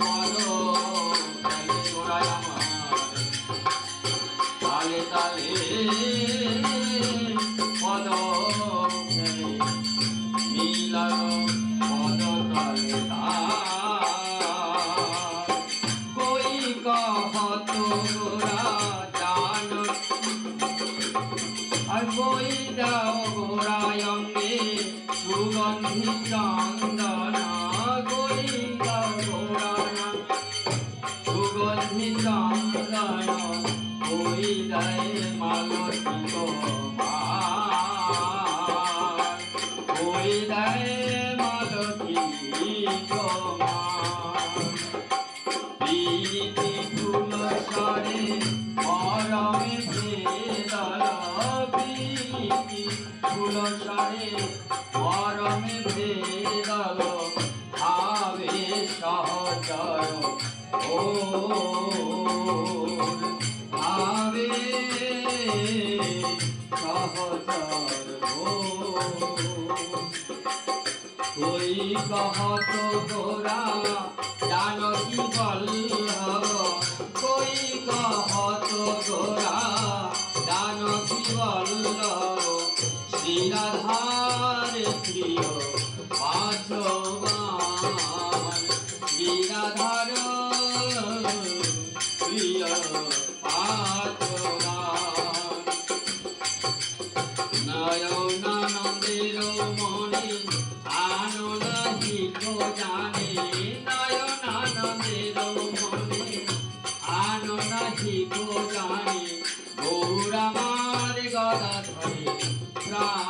পদ ফেলে গোড়ায় আমার তালে তালে পদ ফেলে মিলানো পদ তলে কই কহত গোরা জান আর কই দাও গোড়ায় অঙ্গে সুগন্ধি চন্দনা কই দাও গোড়ায় সুগন্ধি চন্দনা কই দেয় মালতী তোমার কই দেয় মালতী তোমার প্রীতি ফুল সারে মরমে ভেদল প্রীতি ফুল সারে মরমে ভেদল ভাবে সহচর ও ভাবে সহচর কই কহত গোরা জানকী বল্লভ কই কহত গোরা জানকী বল্লভ শ্রীরাধার প্রিয় পাঁচবান শ্রীরাধার প্রিয় পাঁচবান নয়নানন্দের মনে আনন্দিত জানে নয়নানন্দের মনে আনন্দিত জানে গৌর আমার গদা ধরে প্রাণ